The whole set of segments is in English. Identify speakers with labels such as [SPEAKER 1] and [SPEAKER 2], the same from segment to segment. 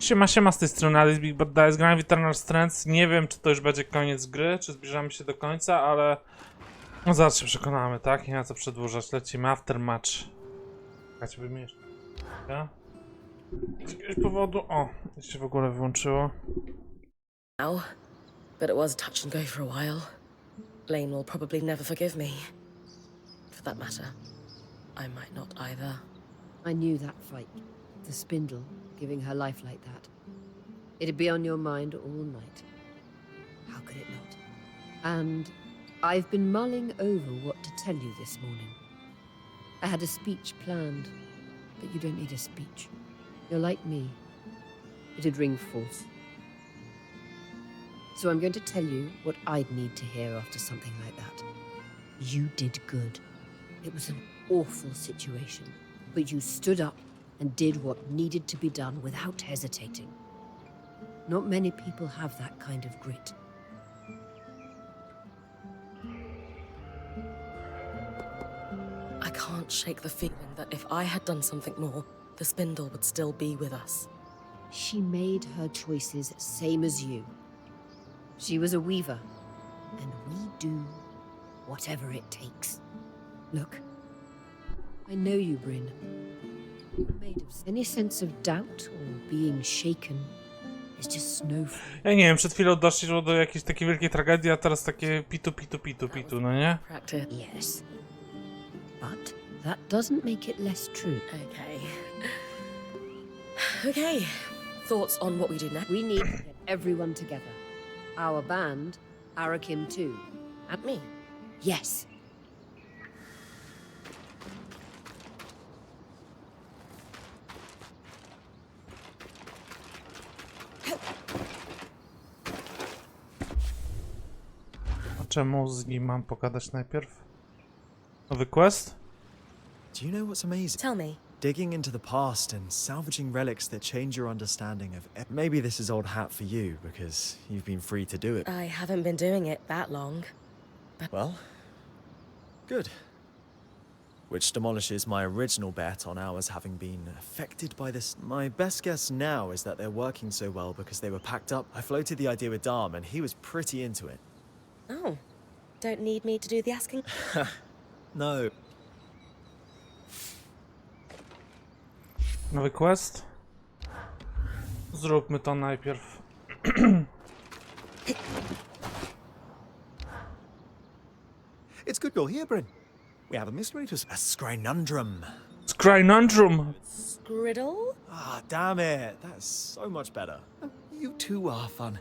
[SPEAKER 1] Siema z tej strony Alice Big Bad Dice, grałem w Eternal Strands. Nie wiem, czy to już będzie koniec gry, czy zbliżamy się do końca, ale no zaraz się przekonamy, tak? Nie ma co przedłużać, lecimy aftermatch. Czekajcie, wymienisz. Ja? Z jakiegoś powodu... O, to się w ogóle wyłączyło.
[SPEAKER 2] Now, but it was touch and go for a while. Lane will probably never forgive me. For that matter, I might not either.
[SPEAKER 3] I knew that fight. The spindle, giving her life like that. It'd be on your mind all night. How could it not? And I've been mulling over what to tell you this morning. I had a speech planned, but you don't need a speech. You're like me. It'd ring false. So I'm going to tell you what I'd need to hear after something like that. You did good. It was an awful situation, but you stood up and did what needed to be done without hesitating. Not many people have that kind of grit.
[SPEAKER 2] I can't shake the feeling that if I had done something more, the spindle would still be with us.
[SPEAKER 3] She made her choices same as you. She was a weaver, and we do whatever it takes. Look, I know you, Bryn. You're made of any sense of doubt or being shaken is just snowfall.
[SPEAKER 1] Ja nie wiem, przed chwilą doszło do jakiejś takiej wielkiej tragedii, a teraz takie pitu, no nie?
[SPEAKER 2] Practice.
[SPEAKER 3] Yes, but that doesn't make it less true.
[SPEAKER 2] Okay. Okay. Thoughts on what we do next?
[SPEAKER 3] We need to get everyone together. Our band, Arakim too.
[SPEAKER 2] And me.
[SPEAKER 3] Yes.
[SPEAKER 1] A czemu z nim mam pogadać najpierw? Nowy quest?
[SPEAKER 4] Do you know what's amazing?
[SPEAKER 2] Tell me.
[SPEAKER 4] Digging into the past and salvaging relics that change your understanding of... Maybe this is old hat for you, because you've been free to do it.
[SPEAKER 2] I haven't been doing it that long.
[SPEAKER 4] Well, good. Which demolishes my original bet on ours having been affected by this. My best guess now is that they're working so well because they were packed up. I floated the idea with Dom, and he was pretty into it.
[SPEAKER 2] Oh. Don't need me to do the asking?
[SPEAKER 4] No.
[SPEAKER 1] Nowy quest? Zróbmy to najpierw.
[SPEAKER 4] It's good you're here, Bryn. We have a mystery to... A scrynundrum.
[SPEAKER 1] Scrynundrum!
[SPEAKER 2] Scriddle?
[SPEAKER 4] Ah, damn it. That's so much better. You two are fun.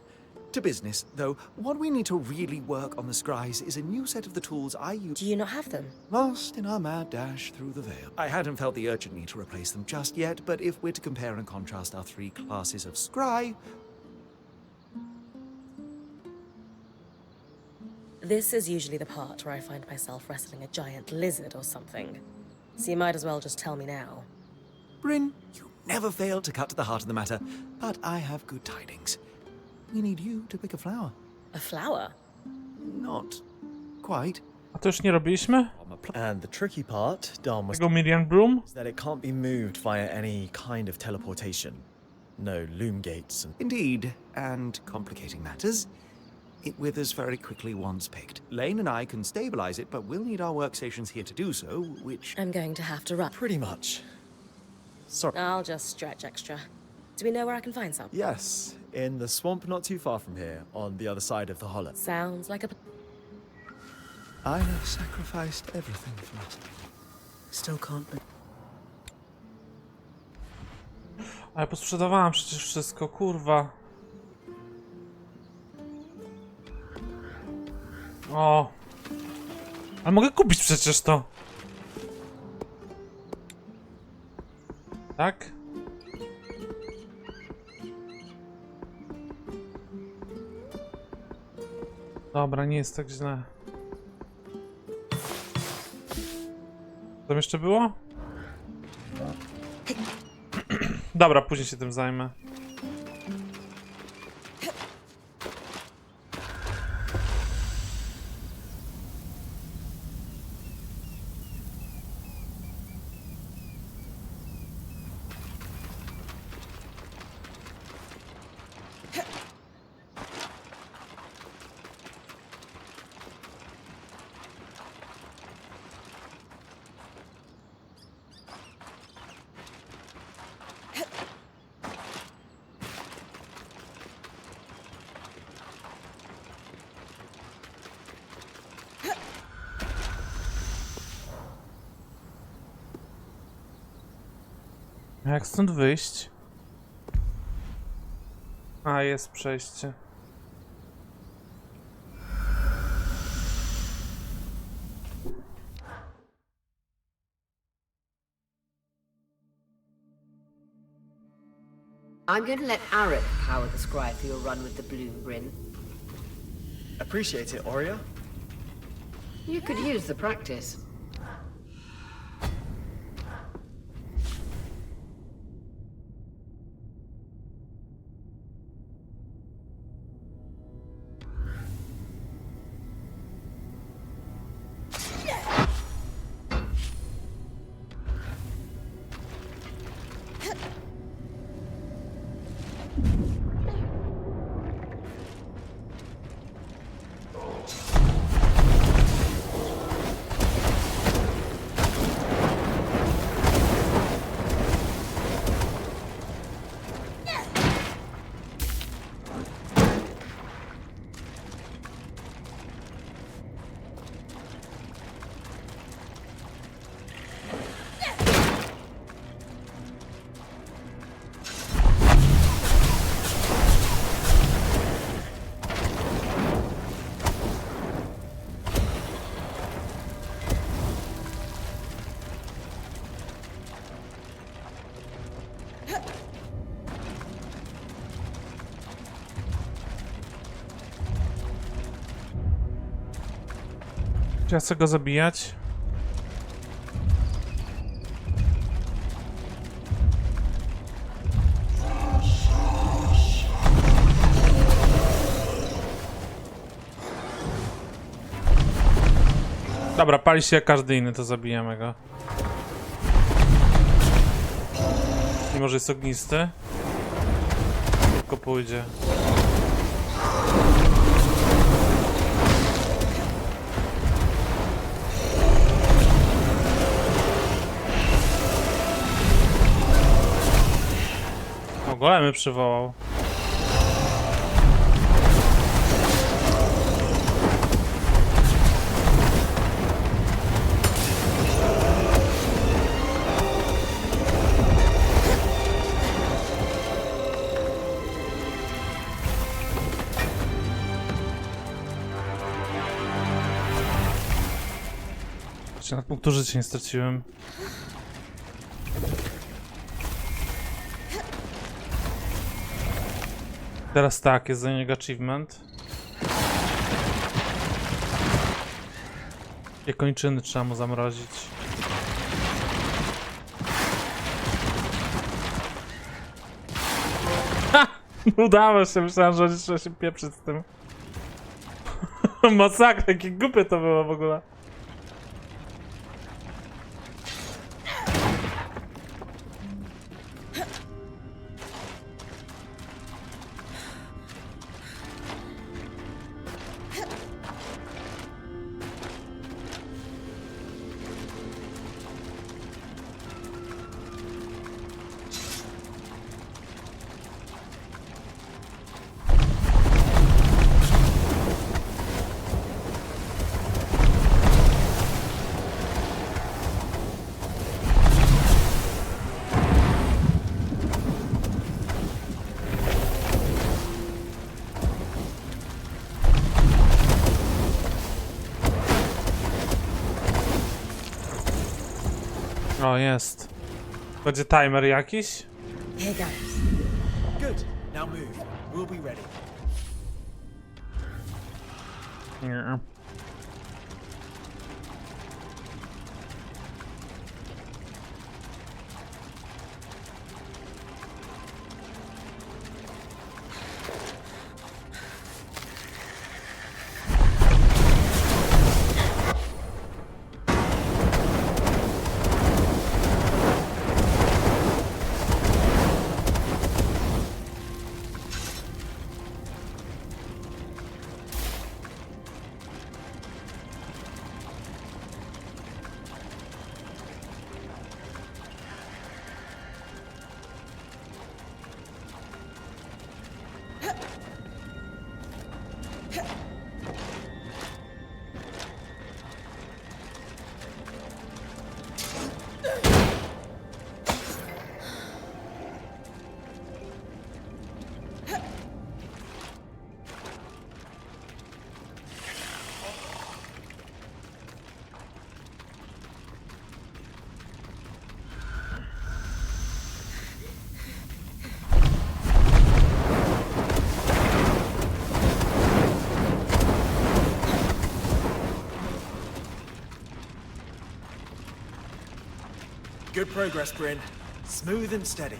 [SPEAKER 4] To business, though, what we need to really work on the scries is a new set of the tools I use.
[SPEAKER 2] Do you not have them?
[SPEAKER 4] Lost in our mad dash through the veil. I hadn't felt the urgent need to replace them just yet, but if we're to compare and contrast our three classes of scry...
[SPEAKER 2] This is usually the part where I find myself wrestling a giant lizard or something. So you might as well just tell me now.
[SPEAKER 4] Bryn, you never fail to cut to the heart of the matter, but I have good tidings. We need you to pick a flower.
[SPEAKER 2] A flower?
[SPEAKER 4] Not quite.
[SPEAKER 1] A to już nie robiliśmy?
[SPEAKER 4] And the tricky part, Dom, was
[SPEAKER 1] Tego Miriam Bloom?
[SPEAKER 4] that it can't be moved via any kind of teleportation. No loom gates and... Indeed, and complicating matters, it withers very quickly once picked. Lane and I can stabilize it, but we'll need our workstations here to do so, which...
[SPEAKER 2] I'm going to have to run.
[SPEAKER 4] Pretty much. Sorry.
[SPEAKER 2] I'll just stretch extra. Do we know where I can find some?
[SPEAKER 4] Yes, in the swamp not too far from here, on the other side of the hollow.
[SPEAKER 2] Sounds like a...
[SPEAKER 4] I have sacrificed everything for us. Still can't...
[SPEAKER 1] Ale posprzedawałam przecież wszystko, kurwa. O. Ale mogę kupić przecież to. Tak? Dobra, nie jest tak źle. Co tam jeszcze było? Dobra, później się tym zajmę. A jak stąd wyjść? A, jest przejście.
[SPEAKER 3] I'm going to let Arik power the scribe for your run with the blue Bryn.
[SPEAKER 4] Appreciate it, Oria.
[SPEAKER 3] You could use the practice.
[SPEAKER 1] Czy ja chcę go zabijać? Dobra, pali się jak każdy inny, to zabijamy go. Mimo że jest ognisty. Tylko pójdzie. O, golemy przywołał. Na punktu życia nie straciłem. Teraz tak, jest za niego achievement. I kończyny trzeba mu zamrozić. Ha! Udało się, myślałem, że trzeba się pieprzyć z tym. Masakra, jakie głupie to było w ogóle. O, jest. Będzie timer jakiś?
[SPEAKER 2] Here goes.
[SPEAKER 4] Good. Now move. We'll be ready.
[SPEAKER 1] Nie.
[SPEAKER 4] good progress, Bryn. Smooth and steady.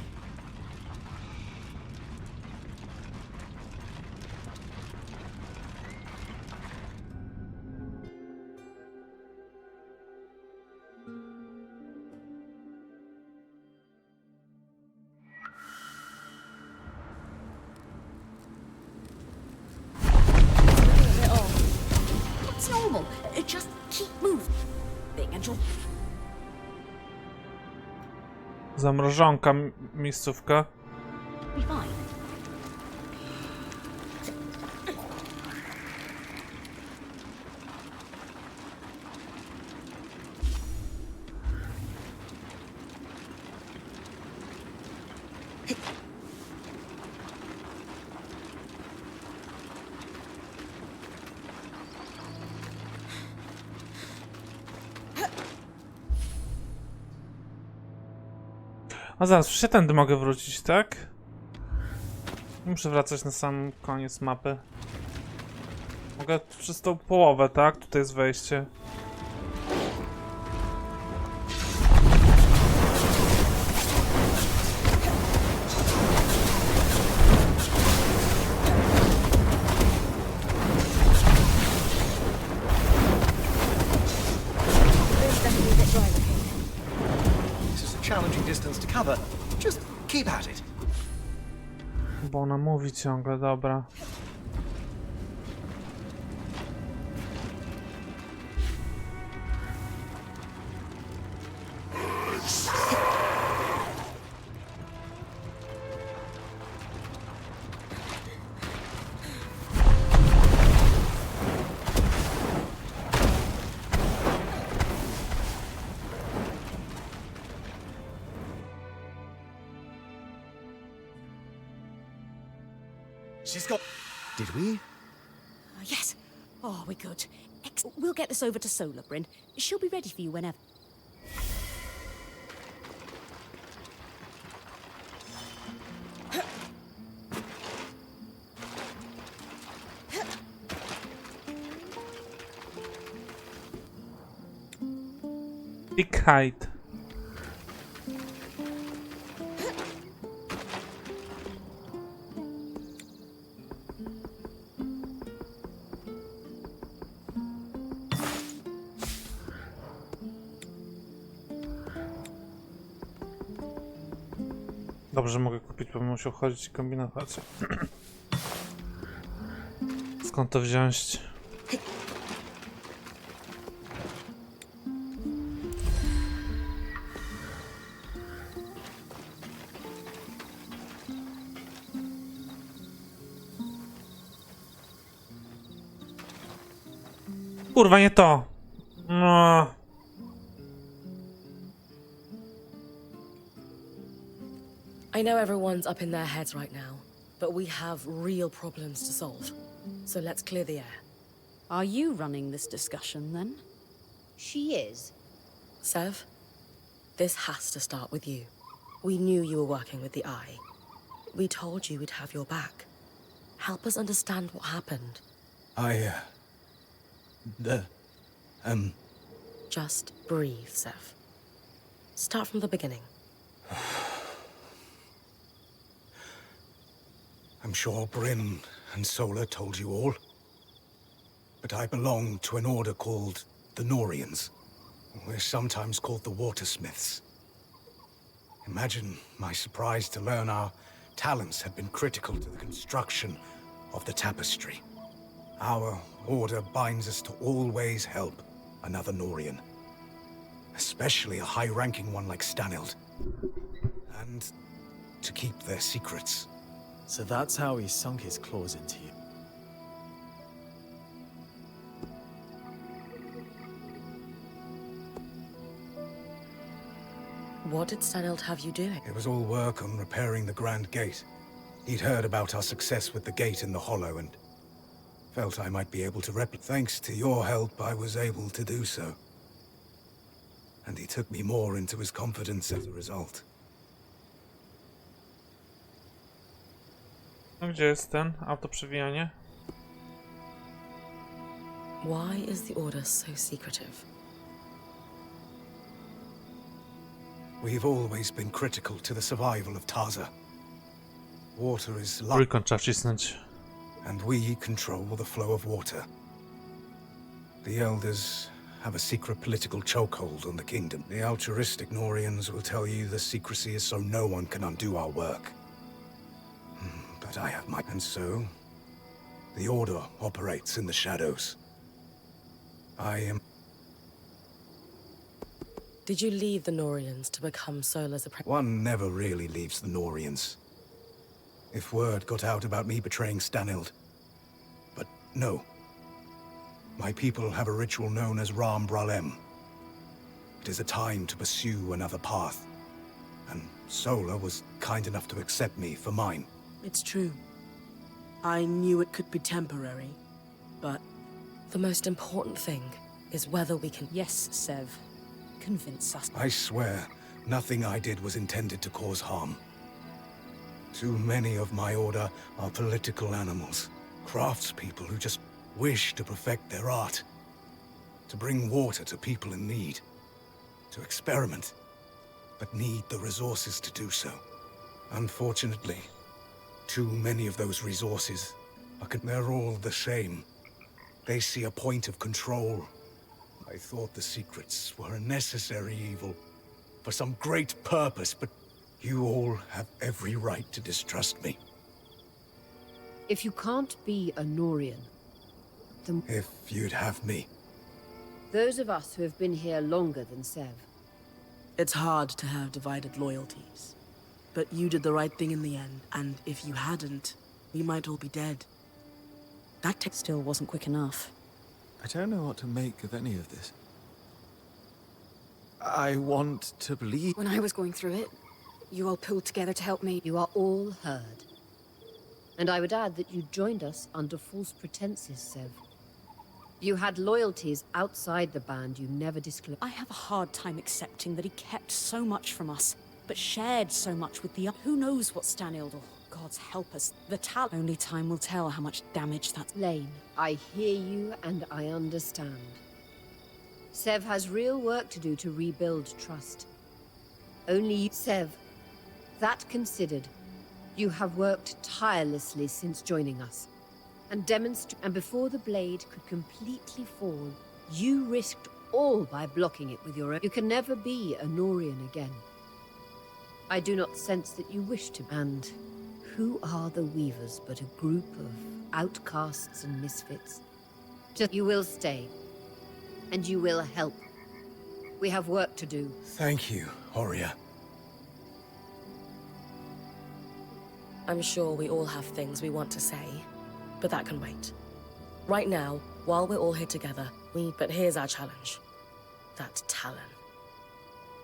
[SPEAKER 5] It's normal. Just keep moving and you'll...
[SPEAKER 1] Zamrożonka, miejscówka.
[SPEAKER 5] be fine.
[SPEAKER 1] A zaraz, przecież ja tędy mogę wrócić, tak? Muszę wracać na sam koniec mapy. Mogę przez tą połowę, tak? Tutaj jest wejście.
[SPEAKER 6] This is a challenging distance to cover. Just keep at it.
[SPEAKER 1] Bo ona mówi ciągle, dobra.
[SPEAKER 4] She's got...
[SPEAKER 6] Did we?
[SPEAKER 5] Yes. Oh, we're good. We'll get this over to Solar, Bryn. She'll be ready for you whenever.
[SPEAKER 1] Big kite. Dobrze, mogę kupić, bo bym musiał chodzić i kombinować. Skąd to wziąć? Kurwa, nie to! No.
[SPEAKER 2] I know everyone's up in their heads right now, but we have real problems to solve. So let's clear the air.
[SPEAKER 5] Are you running this discussion, then?
[SPEAKER 3] She is.
[SPEAKER 2] Sev, this has to start with you. We knew you were working with the Eye. We told you we'd have your back. Help us understand what happened. Just breathe, Sev. Start from the beginning.
[SPEAKER 7] I'm sure Bryn and Solar told you all. But I belong to an order called the Norians. We're sometimes called the Watersmiths. Imagine my surprise to learn our talents had been critical to the construction of the tapestry. Our order binds us to always help another Norian. Especially a high-ranking one like Stanild. And to keep their secrets.
[SPEAKER 4] So that's how he sunk his claws into you.
[SPEAKER 2] What did Stanild have you doing?
[SPEAKER 7] It was all work on repairing the Grand Gate. He'd heard about our success with the gate in the Hollow and felt I might be able to replicate. Thanks to your help, I was able to do so. And he took me more into his confidence as a result.
[SPEAKER 1] No, gdzie jest ten autoprzewijanie?
[SPEAKER 2] Why is the Order so secretive?
[SPEAKER 7] We've always been critical to the survival of Taza. Water is life,
[SPEAKER 1] Trójkąt trzeba wcisnąć.
[SPEAKER 7] and we control the flow of water. The Elders have a secret political chokehold on the kingdom. The altruistic Norians will tell you the secrecy is so no one can undo our work. But I have my... And so, the Order operates in the shadows. I am...
[SPEAKER 2] Did you leave the Norians to become Sola's apprentice?
[SPEAKER 7] One never really leaves the Norians. If word got out about me betraying Stanild. But no. My people have a ritual known as Ram Bralem. It is a time to pursue another path. And Sola was kind enough to accept me for mine.
[SPEAKER 8] It's true. I knew it could be temporary, but...
[SPEAKER 2] The most important thing is whether we can...
[SPEAKER 5] Yes, Sev. Convince us.
[SPEAKER 7] I swear, nothing I did was intended to cause harm. Too many of my order are political animals. Craftspeople who just wish to perfect their art. To bring water to people in need. To experiment, but need the resources to do so. Unfortunately, too many of those resources they're all the same. They see a point of control. I thought the secrets were a necessary evil for some great purpose, but you all have every right to distrust me.
[SPEAKER 3] If you can't be a Norian, then
[SPEAKER 7] If you'd have me.
[SPEAKER 3] those of us who have been here longer than Sev,
[SPEAKER 8] It's hard to have divided loyalties. But you did the right thing in the end, and if you hadn't, we might all be dead. That
[SPEAKER 5] Still wasn't quick enough.
[SPEAKER 4] I don't know what to make of any of this. I want to believe.
[SPEAKER 9] When I was going through it, you all pulled together to help me.
[SPEAKER 3] you are all heard. And I would add that you joined us under false pretenses, Sev. You had loyalties outside the band you never disclosed.
[SPEAKER 5] I have a hard time accepting that he kept so much from us, but shared so much with the... Who knows what Stanild, or gods help us, the talent... Only time will tell how much damage that's...
[SPEAKER 3] Lane, I hear you and I understand. Sev has real work to do to rebuild trust. Only you, Sev. That considered, you have worked tirelessly since joining us. And before the blade could completely fall, you risked all by blocking it with your own. You can never be a Norian again. I do not sense that you wish to. And who are the Weavers but a group of outcasts and misfits? You will stay. And you will help. We have work to do.
[SPEAKER 7] Thank you, Horia.
[SPEAKER 2] I'm sure we all have things we want to say, but that can wait. Right now, while we're all here together, But here's our challenge. That Talon.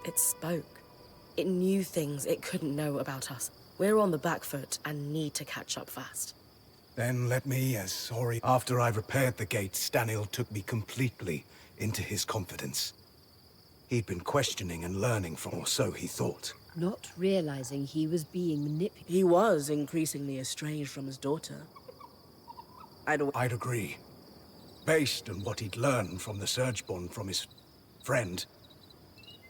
[SPEAKER 2] It spoke. It knew things it couldn't know about us. We're on the back foot and need to catch up fast.
[SPEAKER 7] Then let me, as sorry. After I repaired the gate, Stanild took me completely into his confidence. He'd been questioning and learning from, or so he thought.
[SPEAKER 3] Not realizing he was being manipulated.
[SPEAKER 8] He was increasingly estranged from his daughter.
[SPEAKER 7] I'd agree. Based on what he'd learned from the Surgeborn from his friend,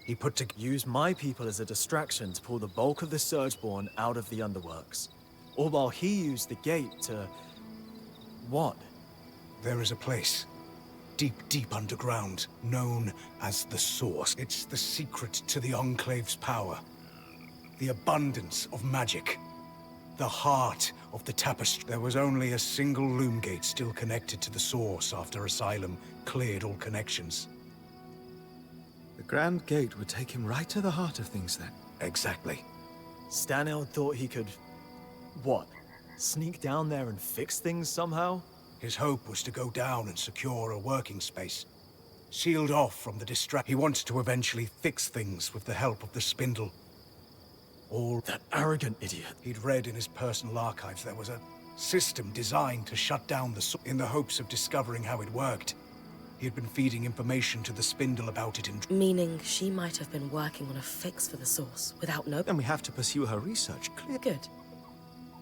[SPEAKER 7] he put to
[SPEAKER 4] Use my people as a distraction to pull the bulk of the Surgeborn out of the underworks. All while he used the gate to... what?
[SPEAKER 7] There is a place, deep, deep underground, known as the Source. It's the secret to the Enclave's power. The abundance of magic. The heart of the tapestry. There was only a single loom gate still connected to the Source after Asylum cleared all connections.
[SPEAKER 10] The Grand Gate would take him right to the heart of things then.
[SPEAKER 7] Exactly.
[SPEAKER 4] Stanild thought he could... what? Sneak down there and fix things somehow?
[SPEAKER 7] His hope was to go down and secure a working space. Sealed off from the distract. He wanted to eventually fix things with the help of the Spindle. All
[SPEAKER 4] That arrogant idiot.
[SPEAKER 7] he'd read in his personal archives there was a system designed to shut down the in the hopes of discovering how it worked. He had been feeding information to the Spindle about it in...
[SPEAKER 2] Meaning she might have been working on a fix for the Source without no...
[SPEAKER 10] Then we have to pursue her research.
[SPEAKER 2] Good.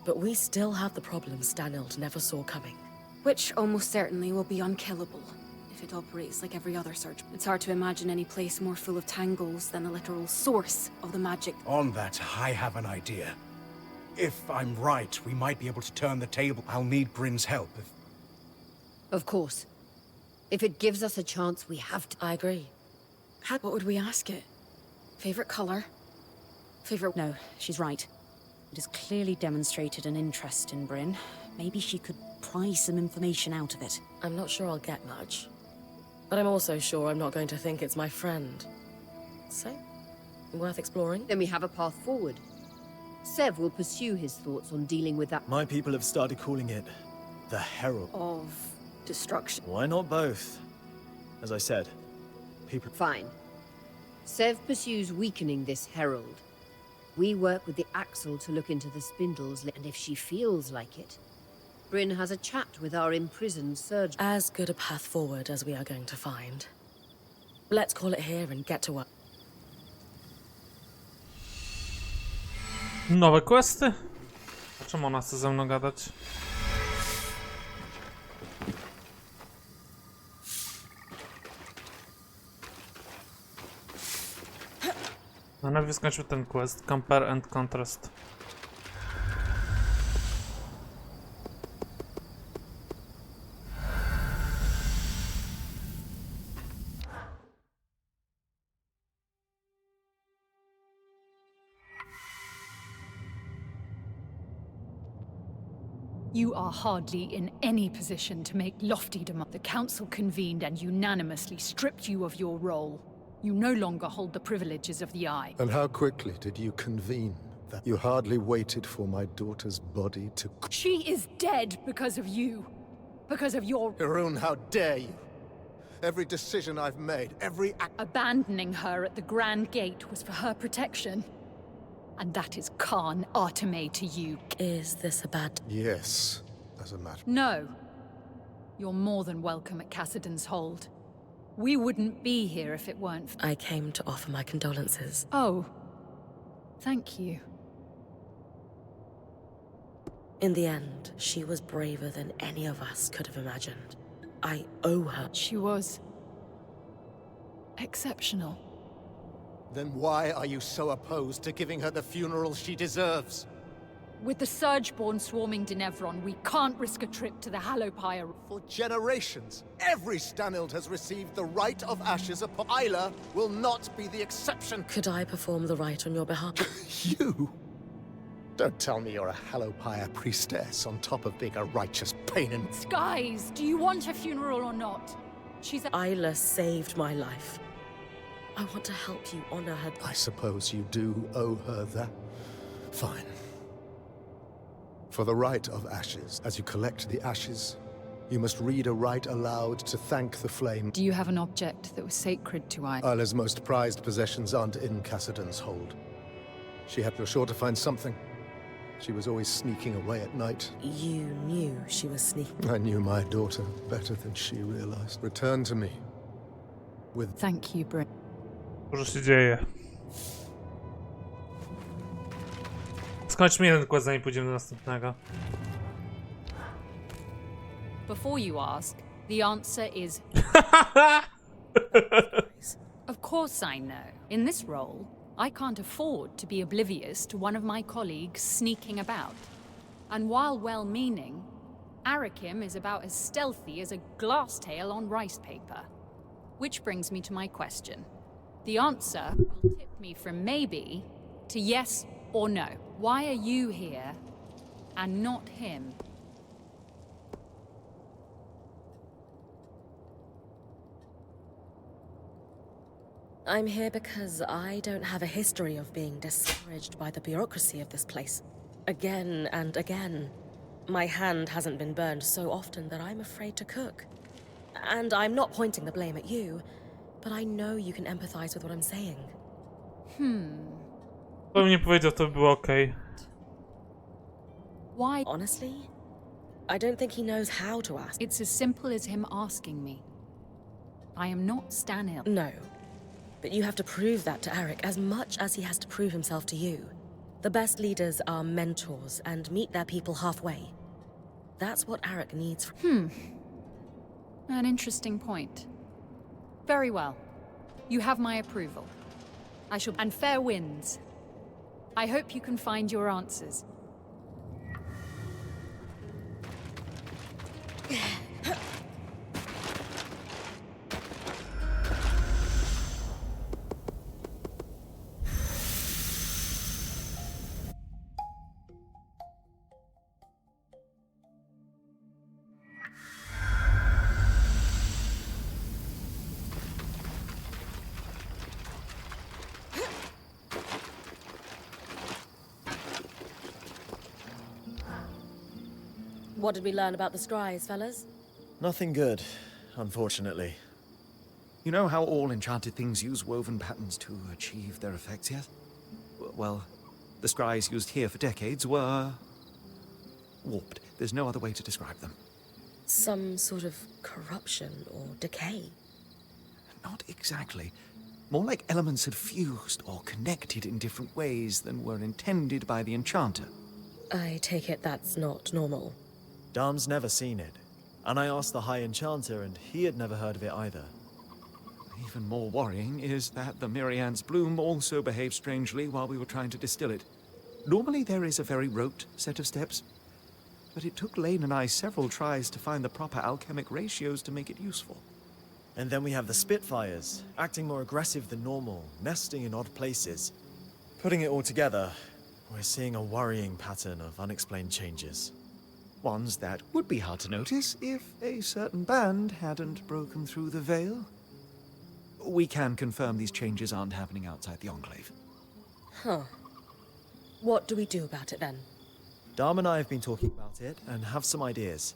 [SPEAKER 2] But we still have the problem Stanild never saw coming.
[SPEAKER 9] Which almost certainly will be unkillable, if if it operates like every other search. It's hard to imagine any place more full of tangles than the literal source of the magic.
[SPEAKER 7] On that, I have an idea. If I'm right, we might be able to turn the table. I'll need Bryn's help.
[SPEAKER 3] Of course. If it gives us a chance, we have to.
[SPEAKER 2] I agree.
[SPEAKER 9] What would we ask it? Favorite color? Favorite...
[SPEAKER 5] No, she's right. It has clearly demonstrated an interest in Bryn. Maybe she could pry some information out of it.
[SPEAKER 2] I'm not sure I'll get much. But I'm also sure I'm not going to think it's my friend. So, worth exploring?
[SPEAKER 3] Then we have a path forward. Sev will pursue his thoughts on dealing with that.
[SPEAKER 4] My people have started calling it the Herald.
[SPEAKER 9] Of destruction.
[SPEAKER 4] Why not both? As I said, people...
[SPEAKER 3] Fine. Sev pursues weakening this herald. We work with the Axle to look into the spindles, and if she feels like it, Bryn has a chat with our imprisoned surgeon.
[SPEAKER 2] As good a path forward as we are going to find. Let's call it here and get to work.
[SPEAKER 1] Nowe questy? A czemu ona chce ze mną gadać? No najpierw skończmy ten quest. Compare and contrast.
[SPEAKER 11] You are hardly in any position to make lofty demands. The council convened and unanimously stripped you of your role. You no longer hold the privileges of the Eye.
[SPEAKER 10] And how quickly did you convene that? You hardly waited for my daughter's body to...
[SPEAKER 11] She is dead because of you. Because of your...
[SPEAKER 10] Harun, how dare you? Every decision I've made, every act...
[SPEAKER 11] Abandoning her at the Grand Gate was for her protection. And that is Khan Arteme to you.
[SPEAKER 2] Is this a bad...
[SPEAKER 10] Yes, as a matter...
[SPEAKER 11] No. You're more than welcome at Cassidon's Hold. We wouldn't be here if it weren't for...
[SPEAKER 2] I came to offer my condolences.
[SPEAKER 11] Oh. Thank you.
[SPEAKER 2] In the end, she was braver than any of us could have imagined. I owe her.
[SPEAKER 11] She was... exceptional.
[SPEAKER 10] Then why are you so opposed to giving her the funeral she deserves?
[SPEAKER 11] With the Surgeborn swarming Denevron, we can't risk a trip to the Hallowpire.
[SPEAKER 10] For generations, every Stanild has received the rite of ashes upon... Isla will not be the exception.
[SPEAKER 2] Could I perform the rite on your behalf?
[SPEAKER 10] You? Don't tell me you're a Hallowpire priestess on top of being a righteous pain in...
[SPEAKER 11] Skies, do you want a funeral or not? She's a...
[SPEAKER 2] Isla saved my life. I want to help you honor her.
[SPEAKER 10] I suppose you do owe her that. Fine. For the rite of ashes, as you collect the ashes, you must read a rite aloud to thank the flame.
[SPEAKER 11] Do you have an object that was sacred to
[SPEAKER 10] Isla's most prized possessions aren't in Cassidon's Hold. You're sure to find something. She was always sneaking away at night.
[SPEAKER 2] You knew she was sneaking.
[SPEAKER 10] I knew my daughter better than she realized. Return to me. With...
[SPEAKER 11] Thank you, Bryn.
[SPEAKER 1] Dużo się dzieje. Skończmy jeden quest, zanim pójdziemy do następnego.
[SPEAKER 11] Before you ask, the answer is... Of course I know. In this role, I can't afford to be oblivious to one of my colleagues sneaking about. And while well-meaning, Arakim is about as stealthy as a glass tail on rice paper. Which brings me to my question. The answer will tip me from maybe to yes or no. Why are you here and not him?
[SPEAKER 2] I'm here because I don't have a history of being discouraged by the bureaucracy of this place. Again and again. My hand hasn't been burned so often that I'm afraid to cook. And I'm not pointing the blame at you, but I know you can empathize with what I'm saying.
[SPEAKER 1] Gdybym nie powiedział, to by było okej.
[SPEAKER 11] Why?
[SPEAKER 2] Honestly, I don't think he knows how to ask.
[SPEAKER 11] It's as simple as him asking me. I am not Stanhill.
[SPEAKER 2] No, but you have to prove that to Arik as much as he has to prove himself to you. The best leaders are mentors and meet their people halfway. That's what Arik needs.
[SPEAKER 11] An interesting point. Very well. You have my approval. I shall... And fair winds. I hope you can find your answers.
[SPEAKER 2] What did we learn about the scries, fellas?
[SPEAKER 4] Nothing good, unfortunately.
[SPEAKER 6] You know how all enchanted things use woven patterns to achieve their effects yet? Well, the scries used here for decades were... warped. There's no other way to describe them.
[SPEAKER 2] Some sort of corruption or decay?
[SPEAKER 6] Not exactly. More like elements had fused or connected in different ways than were intended by the enchanter.
[SPEAKER 2] I take it that's not normal.
[SPEAKER 4] Darm's never seen it, and I asked the High Enchanter, and he had never heard of it either.
[SPEAKER 6] Even more worrying is that the Myrian's bloom also behaved strangely while we were trying to distill it. Normally there is a very rote set of steps, but it took Lane and I several tries to find the proper alchemic ratios to make it useful.
[SPEAKER 4] And then we have the Spitfires, acting more aggressive than normal, nesting in odd places. Putting it all together, we're seeing a worrying pattern of unexplained changes.
[SPEAKER 6] Ones that would be hard to notice if a certain band hadn't broken through the veil. We can confirm these changes aren't happening outside the Enclave.
[SPEAKER 2] Huh. What do we do about it then?
[SPEAKER 4] Darm and I have been talking about it and have some ideas.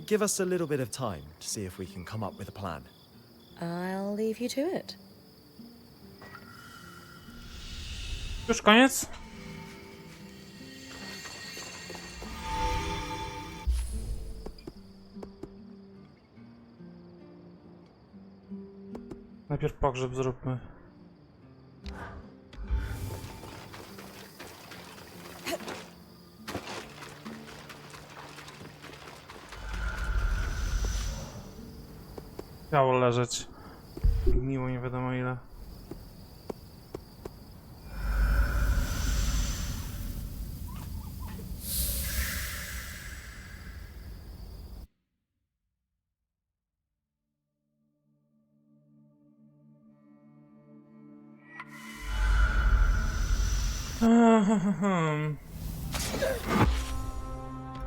[SPEAKER 4] Give us a little bit of time to see if we can come up with a plan.
[SPEAKER 2] I'll leave you to it.
[SPEAKER 1] Już koniec? Najpierw pogrzeb zróbmy. Chciało leżeć. Gniło nie wiadomo ile.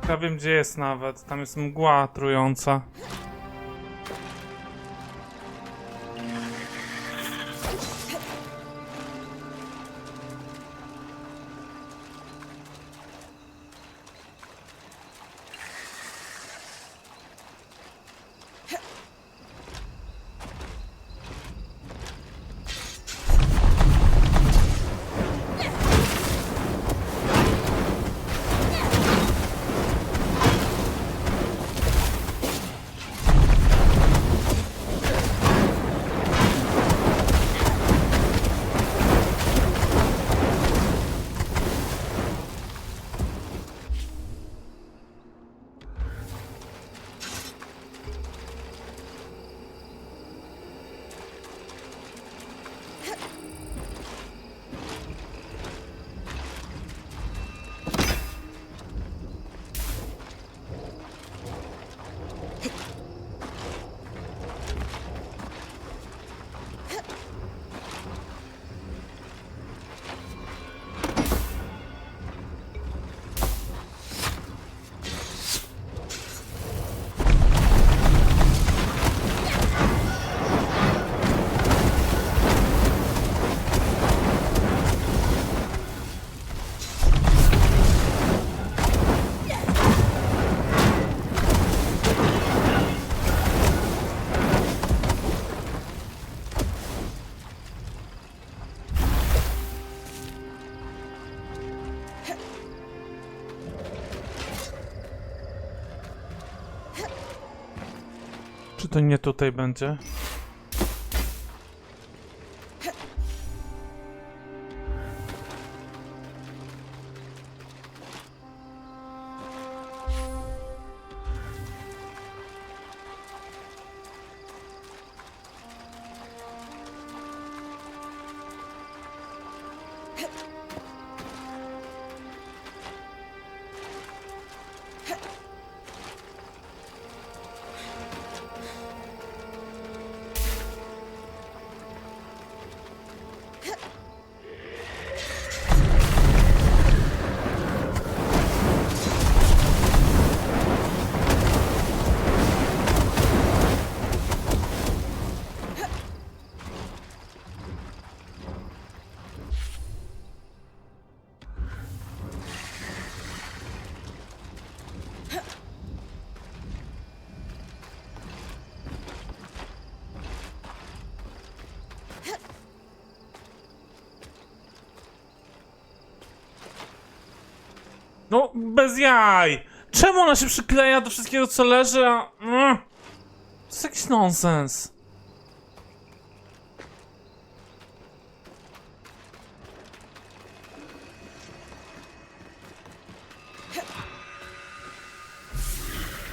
[SPEAKER 1] Ja wiem gdzie jest nawet, tam jest mgła trująca. Czy to nie tutaj będzie? No, bez jaj! Czemu ona się przykleja do wszystkiego, co leży, a... To jest jakiś nonsens.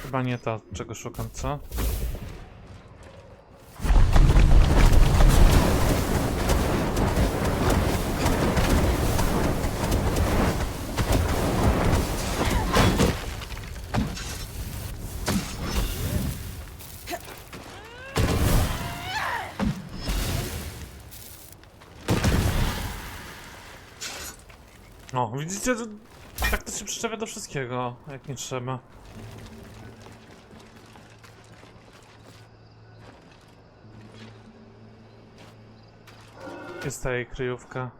[SPEAKER 1] Chyba nie to, czego szukam, co? O, widzicie, tak to się przyczepia do wszystkiego, jak nie trzeba. Jest ta jej kryjówka.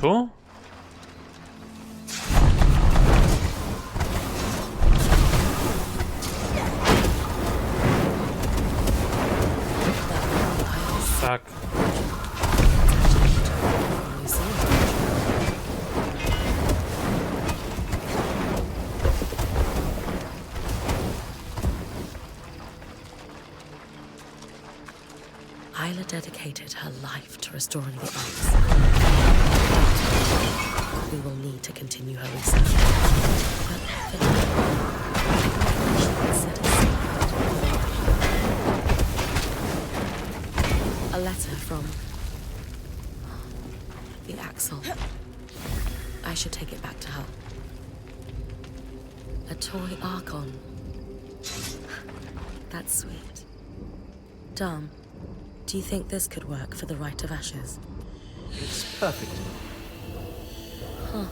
[SPEAKER 1] Tu? Tak.
[SPEAKER 2] Isla dedicated her life to restoring the ice. We will need to continue her research. But for now, she can set aside a letter from the Axel. I should take it back to her. A toy Archon. That's sweet. Dom, do you think this could work for the Rite of Ashes?
[SPEAKER 4] It's perfect.
[SPEAKER 2] Huh.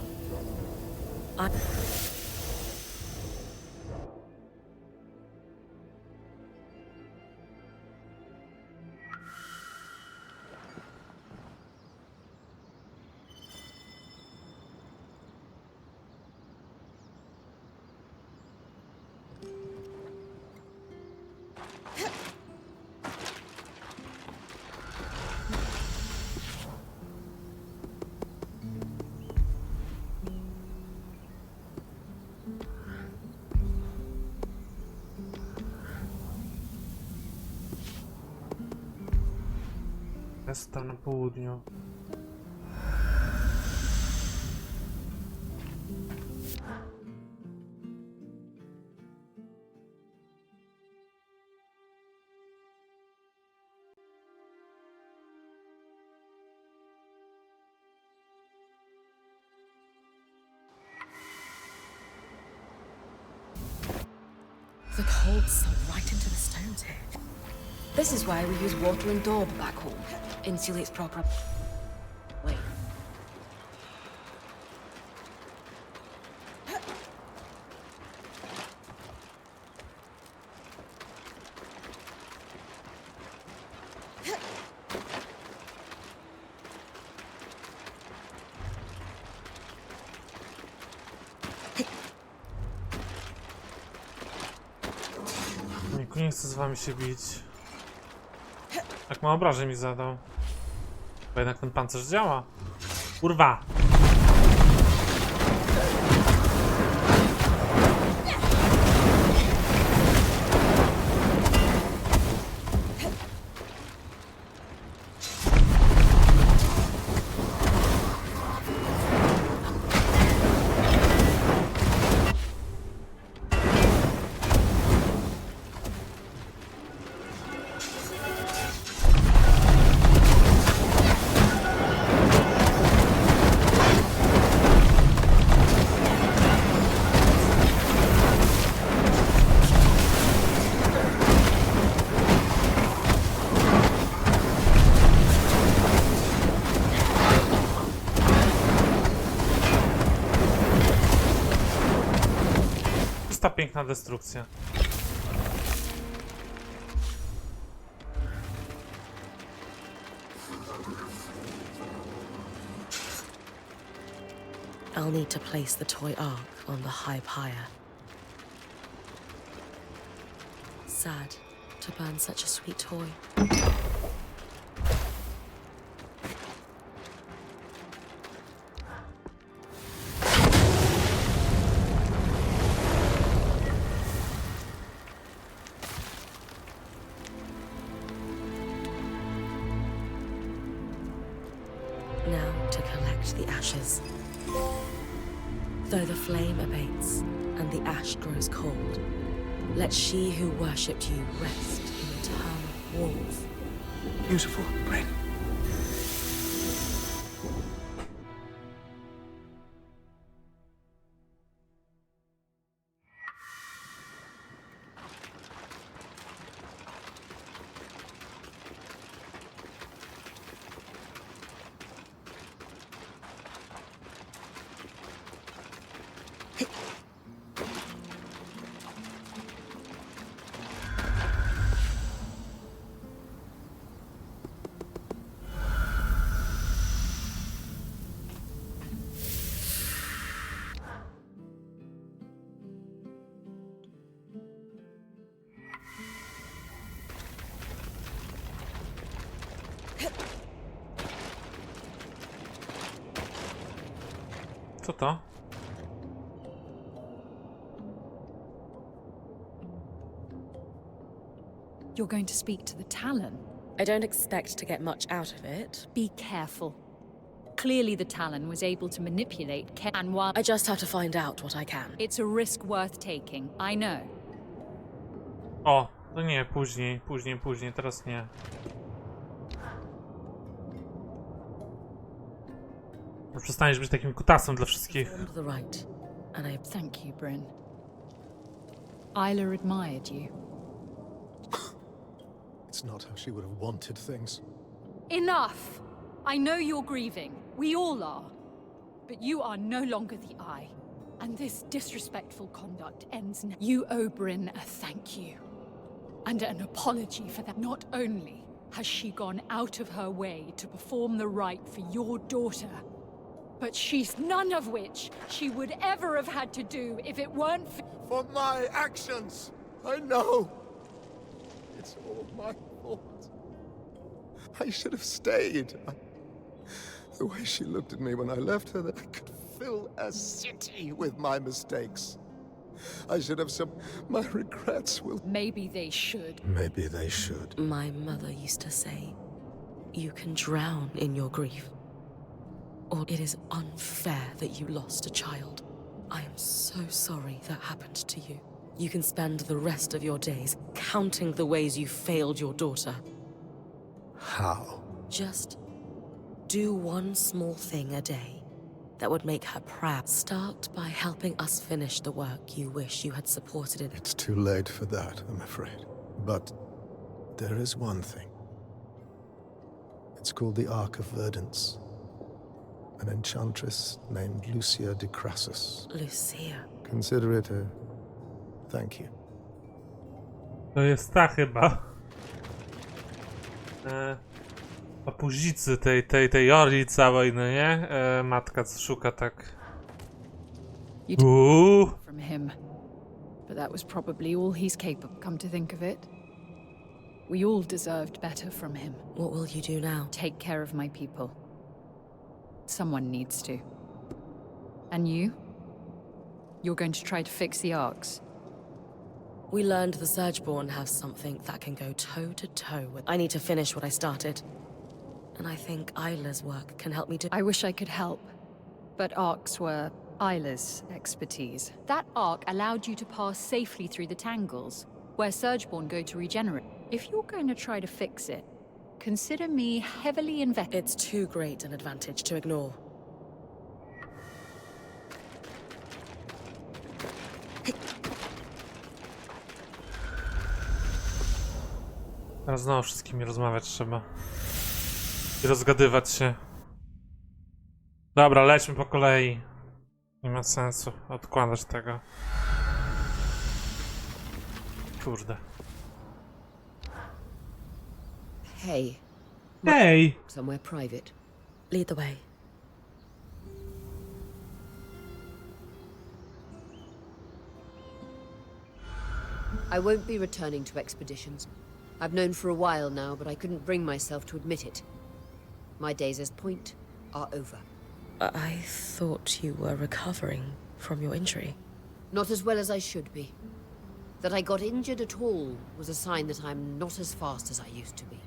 [SPEAKER 1] Jest tam na południu.
[SPEAKER 2] The cold sunk right into the stones here. This is why we use water and daub back home. Insulates proper. Wait.
[SPEAKER 1] Niku nie chce z wami się bić. Jak ma obrażeń mi zadał. Bo jednak ten pancerz działa. Kurwa! piękna destrukcja.
[SPEAKER 2] I'll need to place the toy ark on the high pyre. Sad to burn such a sweet toy. Now to collect the ashes. Though the flame abates and the ash grows cold, let she who worshipped you rest in eternal warmth.
[SPEAKER 6] Beautiful, Bryn.
[SPEAKER 1] Co to?
[SPEAKER 11] You're going to speak to the Talon?
[SPEAKER 2] I don't expect to get much out of it.
[SPEAKER 11] Be careful. Clearly the Talon was able to manipulate and while
[SPEAKER 2] I just have to find out what I can.
[SPEAKER 11] it's a risk worth taking, I know.
[SPEAKER 1] O, to nie, później, teraz nie. Przestaniesz być takim kutasem dla wszystkich.
[SPEAKER 2] Formed the right, and I
[SPEAKER 11] Thank you, Bryn. Isla admired you.
[SPEAKER 10] It's not how she would have wanted things.
[SPEAKER 11] Enough! I know you're grieving. We all are. But you are no longer the Eye. And this disrespectful conduct ends now. You owe Bryn a thank you. And an apology for that. Not only has she gone out of her way to perform the rite for your daughter, but she's none of which she would ever have had to do if it weren't
[SPEAKER 10] For my actions! I know! It's all my fault. I should have stayed. The way she looked at me when I left her, that I could fill a city with my mistakes. I should have some... My regrets will...
[SPEAKER 11] Maybe they should.
[SPEAKER 10] Maybe they should.
[SPEAKER 2] My mother used to say, you can drown in your grief. Or it is unfair that you lost a child. I am so sorry that happened to you. You can spend the rest of your days counting the ways you failed your daughter.
[SPEAKER 10] How?
[SPEAKER 2] Just do one small thing a day that would make her proud. Start by helping us finish the work you wish you had supported it.
[SPEAKER 10] It's too late for that, I'm afraid. But there is one thing. It's called the Ark of Verdance. An enchantress named Lucia de Crassus.
[SPEAKER 2] Lucia.
[SPEAKER 10] Consider it a thank you.
[SPEAKER 1] To jest ta chyba. Papuzicy tej orli całej, no nie? Matka szuka tak.
[SPEAKER 11] You took
[SPEAKER 1] Uuu.
[SPEAKER 11] from him. But that was probably all he's capable. Come to think of it, we all deserved better from him.
[SPEAKER 2] What will you do now?
[SPEAKER 11] Take care of my people. Someone needs to. And you? You're going to try to fix the arcs.
[SPEAKER 2] We learned the Surgeborn have something that can go toe-to-toe with... I need to finish what I started. And I think Isla's work can help me do...
[SPEAKER 11] I wish I could help, but arcs were Isla's expertise. That arc allowed you to pass safely through the tangles, where Surgeborn go to regenerate. If you're going to try to fix it, consider me heavily invested.
[SPEAKER 2] It's too great an advantage to ignore.
[SPEAKER 1] Teraz znowu wszystkimi rozmawiać trzeba. I rozgadywać się. Dobra, lećmy po kolei. Nie ma sensu odkładać tego. Kurde.
[SPEAKER 3] Hey,
[SPEAKER 1] Hej!
[SPEAKER 3] somewhere private.
[SPEAKER 2] Lead the way.
[SPEAKER 3] I won't be returning to expeditions. I've known for a while now, but I couldn't bring myself to admit it. My days as Point are over.
[SPEAKER 2] I thought you were recovering from your injury.
[SPEAKER 3] Not as well as I should be. That I got injured at all was a sign that I'm not as fast as I used to be.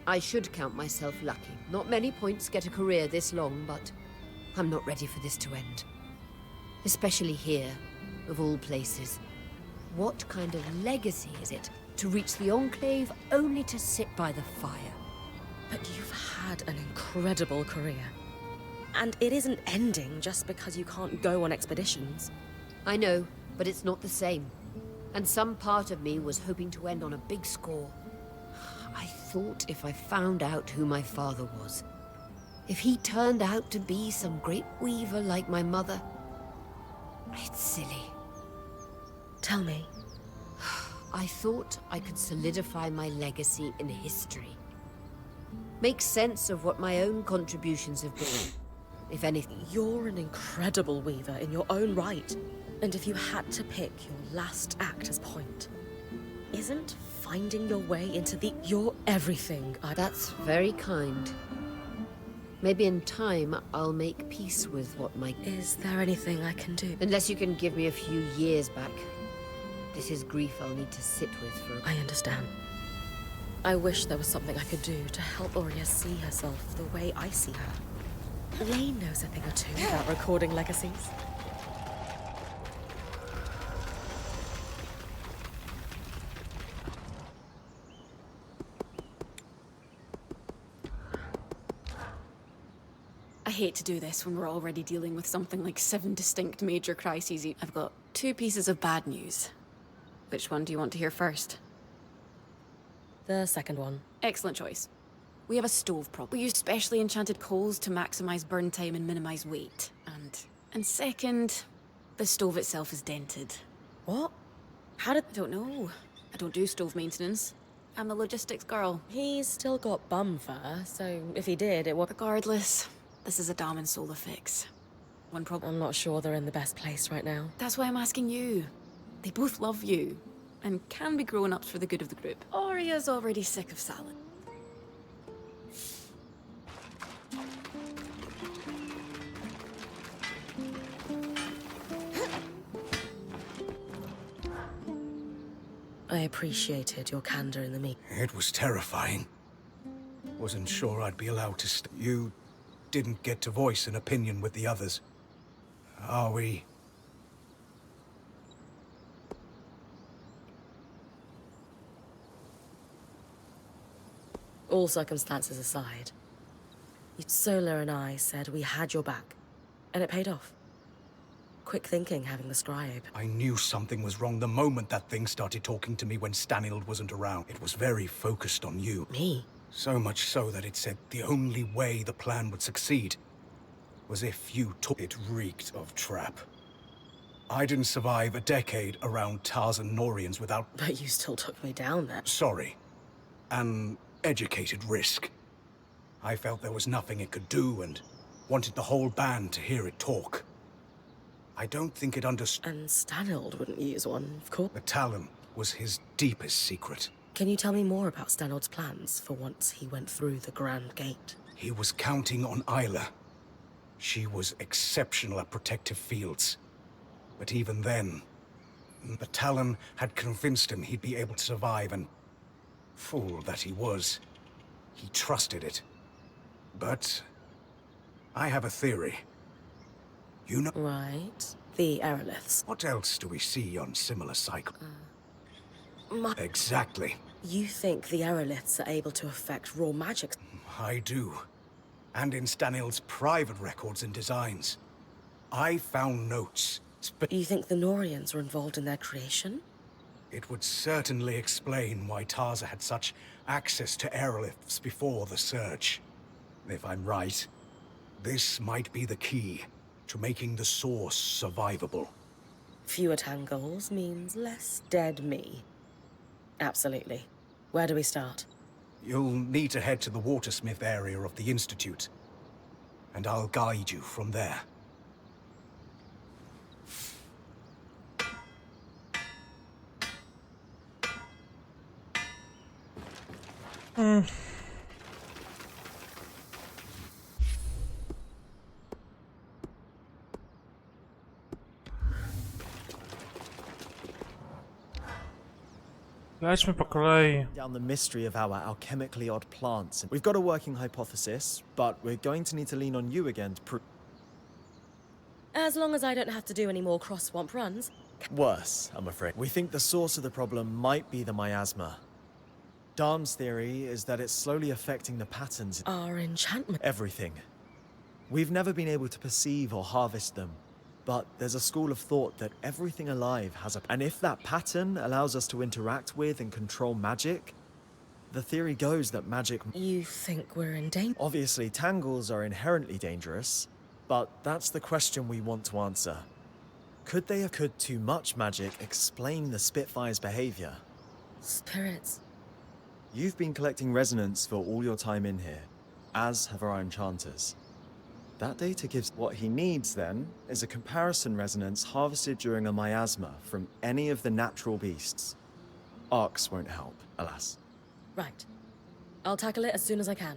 [SPEAKER 3] I should count myself lucky. Not many Points get a career this long, but I'm not ready for this to end. Especially here, of all places. What kind of legacy is it to reach the Enclave only to sit by the fire?
[SPEAKER 2] But you've had an incredible career. And it isn't ending just because you can't go on expeditions.
[SPEAKER 3] I know, but it's not the same. And some part of me was hoping to end on a big score. I thought if I found out who my father was, if he turned out to be some great weaver like my mother, it's silly.
[SPEAKER 2] Tell me.
[SPEAKER 3] I thought I could solidify my legacy in history. Make sense of what my own contributions have been, if anything.
[SPEAKER 2] You're an incredible weaver in your own right. And if you had to pick your last act as Point, isn't finding your way into your everything?
[SPEAKER 3] That's very kind. Maybe in time, I'll make peace with what my...
[SPEAKER 2] Is there anything I can do?
[SPEAKER 3] Unless you can give me a few years back. This is grief I'll need to sit with for...
[SPEAKER 2] I understand. I wish there was something I could do to help Aurea see herself the way I see her. Elaine knows a thing or two about recording legacies.
[SPEAKER 9] I hate to do this when we're already dealing with something like 7 distinct major crises. I've got 2 pieces of bad news. Which one do you want to hear first?
[SPEAKER 2] The second one.
[SPEAKER 9] Excellent choice. We have a stove problem. We use specially enchanted coals to maximize burn time and minimize weight. And second, the stove itself is dented.
[SPEAKER 2] What? How did...
[SPEAKER 9] I don't know. I don't do stove maintenance. I'm a logistics girl.
[SPEAKER 2] He's still got bum fur, so if he did, it would...
[SPEAKER 9] Regardless, this is a damn and solar fix. One problem.
[SPEAKER 2] I'm not sure they're in the best place right now.
[SPEAKER 9] That's why I'm asking you. They both love you, and can be grown-ups for the good of the group. Aurea's already sick of salad.
[SPEAKER 2] I appreciated your candor in the meeting.
[SPEAKER 7] It was terrifying. Wasn't sure I'd be allowed to You didn't get to voice an opinion with the others. Are we...
[SPEAKER 2] All circumstances aside, Sola and I said we had your back, and it paid off. Quick thinking having the scry open.
[SPEAKER 7] I knew something was wrong the moment that thing started talking to me when Stanild wasn't around. It was very focused on you.
[SPEAKER 2] Me?
[SPEAKER 7] So much so that it said the only way the plan would succeed was if you took it. Reeked of trap. I didn't survive a decade around Tarzan Norians without...
[SPEAKER 2] But you still took me down there.
[SPEAKER 7] Sorry. An educated risk. I felt there was nothing it could do and wanted the whole band to hear it talk. I don't think it understood...
[SPEAKER 2] And Stanild wouldn't use one, of course.
[SPEAKER 7] The Talon was his deepest secret.
[SPEAKER 2] Can you tell me more about Stanild's plans for once he went through the Grand Gate?
[SPEAKER 7] He was counting on Isla. She was exceptional at protective fields. But even then, the Talon had convinced him he'd be able to survive, and fool that he was, he trusted it. But I have a theory. You know...
[SPEAKER 2] Right. The aeroliths.
[SPEAKER 7] What else do we see on similar cycles? Exactly.
[SPEAKER 2] You think the aeroliths are able to affect raw magic?
[SPEAKER 7] I do. And in Stanild's private records and designs. I found notes.
[SPEAKER 2] You think the Norians were involved in their creation?
[SPEAKER 7] It would certainly explain why Tarza had such access to aeroliths before the Surge. If I'm right, this might be the key to making the source survivable.
[SPEAKER 2] Fewer tangles means less dead me. Absolutely. Where do we start?
[SPEAKER 7] You'll need to head to the watersmith area of the Institute, and I'll guide you from there.
[SPEAKER 1] Lećmy po kolei.
[SPEAKER 4] Down the mystery of our alchemically odd plants. We've got a working hypothesis, but we're going to need to lean on you again to prove.
[SPEAKER 2] As long as I don't have to do any more cross-swamp runs.
[SPEAKER 4] Worse, I'm afraid. We think the source of the problem might be the miasma. Darm's theory is that it's slowly affecting the patterns in
[SPEAKER 2] Our enchantment.
[SPEAKER 4] everything. We've never been able to perceive or harvest them, but there's a school of thought that everything alive has a... And if that pattern allows us to interact with and control magic, the theory goes that magic...
[SPEAKER 2] You think we're in danger?
[SPEAKER 4] Obviously, tangles are inherently dangerous, but that's the question we want to answer. Could too much magic explain the Spitfire's behavior?
[SPEAKER 2] Spirits.
[SPEAKER 4] You've been collecting resonance for all your time in here, as have our enchanters. That data gives... What he needs, then, is a comparison resonance harvested during a miasma from any of the natural beasts. Arcs won't help, alas.
[SPEAKER 2] Right. I'll tackle it as soon as I can.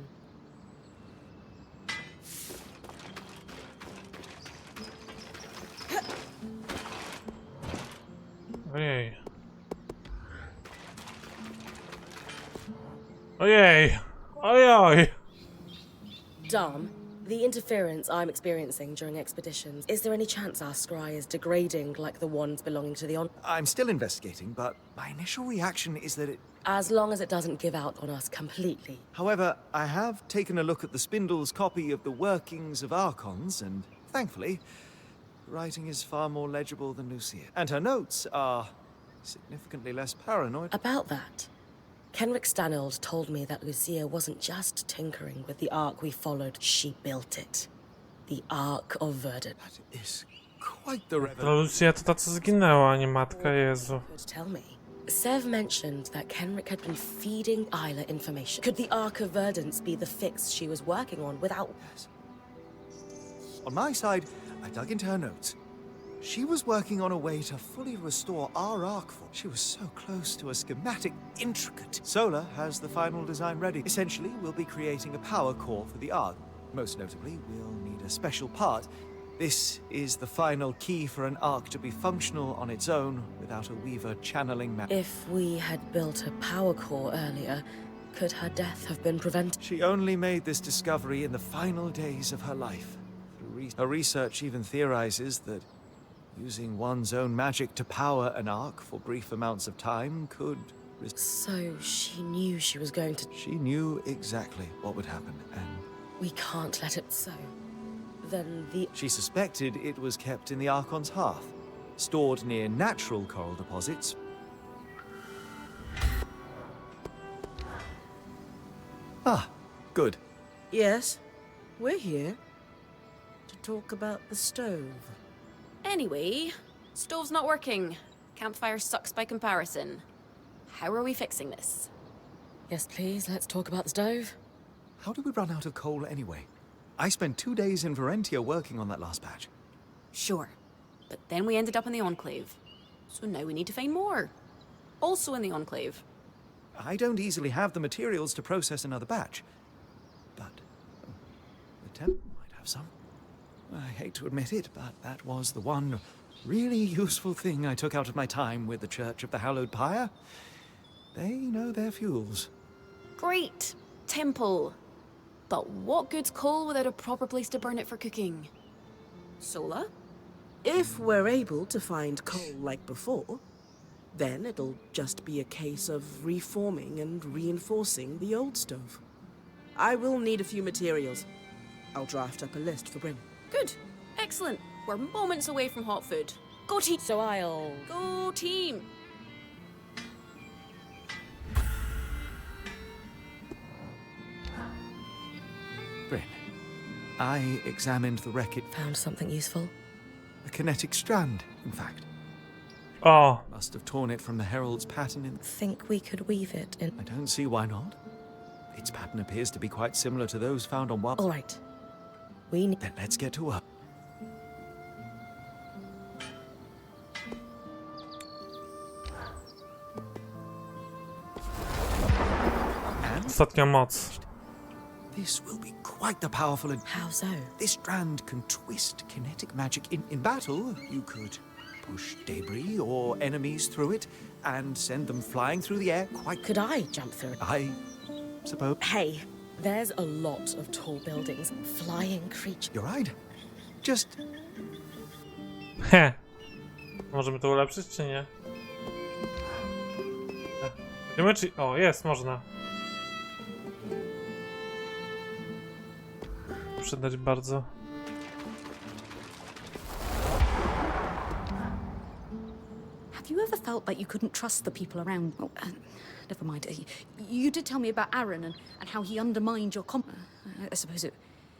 [SPEAKER 1] Ojej. Ojej. Ojoj.
[SPEAKER 2] Dom, the interference I'm experiencing during expeditions, is there any chance our scry is degrading like the ones belonging to the
[SPEAKER 6] I'm still investigating, but my initial reaction is that it...
[SPEAKER 2] As long as it doesn't give out on us completely.
[SPEAKER 6] However, I have taken a look at the Spindle's copy of the workings of Archons, and thankfully, the writing is far more legible than Lucia. And her notes are significantly less paranoid.
[SPEAKER 2] About that, Kenrick Stanold told me that Lucia wasn't just tinkering with the Ark we followed, she built it. The Ark of Verdant.
[SPEAKER 6] That is quite the
[SPEAKER 1] To
[SPEAKER 6] revelation.
[SPEAKER 1] Lucia to ta co zginęła, a nie matka, Jezu.
[SPEAKER 2] Could tell me. Sev mentioned that Kenrick had been feeding Isla information. Could the Ark of Verdance be the fix she was working on without...
[SPEAKER 6] Yes. On my side, I dug into her notes. She was working on a way to fully restore our Ark form. She was so close to a schematic intricate. Solar has the final design ready. Essentially, we'll be creating a power core for the Ark. Most notably, we'll need a special part. This is the final key for an Ark to be functional on its own without a Weaver channeling magic.
[SPEAKER 2] If we had built a power core earlier, could her death have been prevented?
[SPEAKER 6] She only made this discovery in the final days of her life. Her research even theorizes that using one's own magic to power an Ark for brief amounts of time could...
[SPEAKER 2] So she knew she was going to...
[SPEAKER 6] She knew exactly what would happen, and...
[SPEAKER 2] We can't let it so. Then the...
[SPEAKER 6] She suspected it was kept in the Archon's hearth, stored near natural coral deposits. Ah, good.
[SPEAKER 8] Yes, we're here to talk about the stove.
[SPEAKER 9] Anyway, stove's not working. Campfire sucks by comparison. How are we fixing this?
[SPEAKER 2] Yes, please, let's talk about the stove.
[SPEAKER 6] How did we run out of coal anyway? I spent 2 days in Varentia working on that last batch.
[SPEAKER 9] Sure, but then we ended up in the Enclave. So now we need to find more. Also in the Enclave.
[SPEAKER 6] I don't easily have the materials to process another batch. But the temple might have some. I hate to admit it, but that was the one really useful thing I took out of my time with the Church of the Hallowed Pyre. They know their fuels.
[SPEAKER 9] Great! Temple. But what good's coal without a proper place to burn it for cooking? Sola?
[SPEAKER 8] If we're able to find coal like before, then it'll just be a case of reforming and reinforcing the old stove. I will need a few materials. I'll draft up a list for Bryn.
[SPEAKER 9] Good. Excellent. We're moments away from hot food. Go team!
[SPEAKER 2] So I'll...
[SPEAKER 9] Go team!
[SPEAKER 6] Bryn, I examined the wreckage.
[SPEAKER 2] Found something useful?
[SPEAKER 6] A kinetic strand, in fact.
[SPEAKER 1] O!
[SPEAKER 6] Must have torn it from the herald's pattern in...
[SPEAKER 2] Think we could weave it in.
[SPEAKER 6] I don't see why not. Its pattern appears to be quite similar to those found on
[SPEAKER 2] All right. We need.
[SPEAKER 6] Then let's get to work. And
[SPEAKER 1] Ostatnia moc.
[SPEAKER 6] this will be quite the powerful...
[SPEAKER 2] How so?
[SPEAKER 6] This strand can twist kinetic magic. In battle, you could push debris or enemies through it and send them flying through the air quite...
[SPEAKER 2] Could I jump through it?
[SPEAKER 6] I suppose...
[SPEAKER 2] Hey, there's a lot of tall buildings, flying creatures.
[SPEAKER 6] You're right. Just...
[SPEAKER 1] He. Możemy to ulepszyć, czy nie? Wiemy, czy... O, jest, można. Przydać bardzo.
[SPEAKER 5] Have you ever felt like you couldn't trust the people around? Oh, never mind. You did tell me about Aaron and how he undermined your I suppose it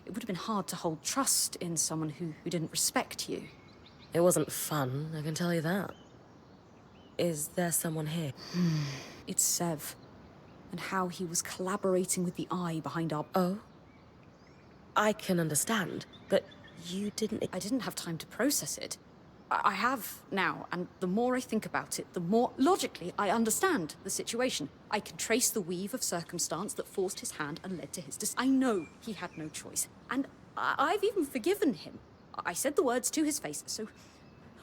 [SPEAKER 5] would have been hard to hold trust in someone who didn't respect you.
[SPEAKER 2] It wasn't fun, I can tell you that. Is there someone here?
[SPEAKER 5] It's Sev, and how he was collaborating with the Eye behind our...
[SPEAKER 2] Oh? I can understand, but you didn't...
[SPEAKER 5] I didn't have time to process it. I have now, and the more I think about it, the more logically I understand the situation. I can trace the weave of circumstance that forced his hand and led to his I know he had no choice, and I've even forgiven him. I said the words to his face, so...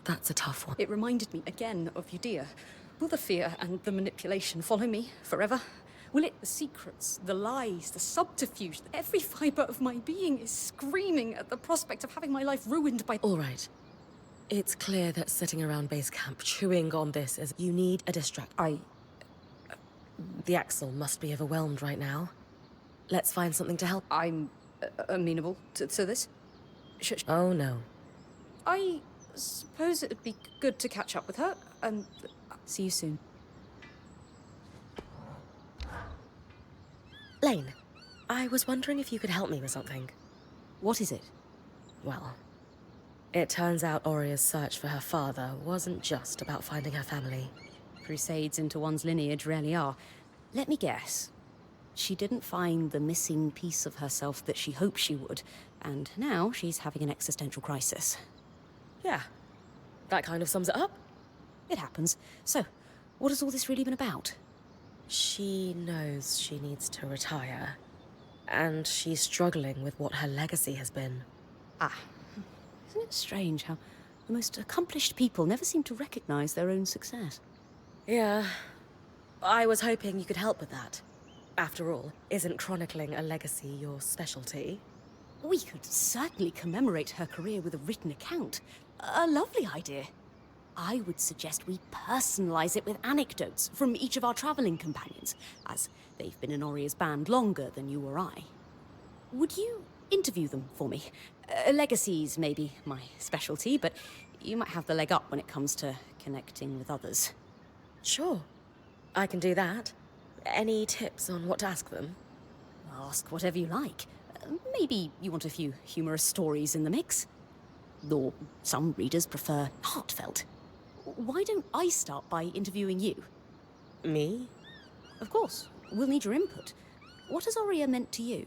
[SPEAKER 2] That's a tough one.
[SPEAKER 5] It reminded me again of Udea. Will the fear and the manipulation follow me forever? Will it? The secrets, the lies, the subterfuge, every fibre of my being is screaming at the prospect of having my life ruined by...
[SPEAKER 2] All right. It's clear that sitting around base camp chewing on this is... You need a distract. The Axel must be overwhelmed right now. Let's find something to help.
[SPEAKER 5] I'm amenable to this.
[SPEAKER 2] Oh, no.
[SPEAKER 5] I suppose it would be good to catch up with her, and see you soon.
[SPEAKER 2] Lane, I was wondering if you could help me with something.
[SPEAKER 5] What is it?
[SPEAKER 2] Well, it turns out Oria's search for her father wasn't just about finding her family.
[SPEAKER 5] Crusades into one's lineage rarely are. Let me guess. She didn't find the missing piece of herself that she hoped she would, and now she's having an existential crisis.
[SPEAKER 2] Yeah, that kind of sums it up.
[SPEAKER 5] It happens. So, what has all this really been about?
[SPEAKER 2] She knows she needs to retire, and she's struggling with what her legacy has been.
[SPEAKER 5] Isn't it strange how the most accomplished people never seem to recognize their own success?
[SPEAKER 2] Yeah, I was hoping you could help with that. After all, isn't chronicling a legacy your specialty?
[SPEAKER 5] We could certainly commemorate her career with a written account. A lovely idea. I would suggest we personalize it with anecdotes from each of our traveling companions, as they've been in Oria's band longer than you or I. Would you interview them for me? Legacies may be my specialty, but you might have the leg up when it comes to connecting with others.
[SPEAKER 2] Sure, I can do that. Any tips on what to ask them?
[SPEAKER 5] Ask whatever you like. Maybe you want a few humorous stories in the mix. Or some readers prefer heartfelt. Why don't I start by interviewing you?
[SPEAKER 2] Me?
[SPEAKER 5] Of course. We'll need your input. What has Oria meant to you?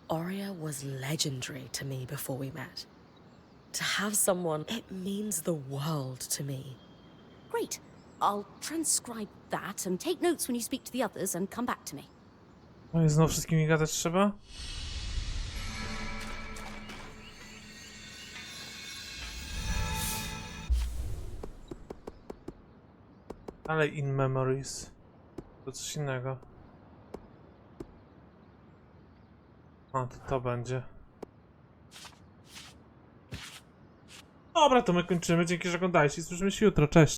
[SPEAKER 2] Oria was legendary to me before we met. To have someone, it means the world to me.
[SPEAKER 5] Great. I'll transcribe that and take notes when you speak to the others and come back to me.
[SPEAKER 1] No i znowu wszystkimi gadać trzeba? Ale in memories. To coś innego. A, to będzie. Dobra, to my kończymy. Dzięki, że oglądaliście i słyszymy się jutro. Cześć.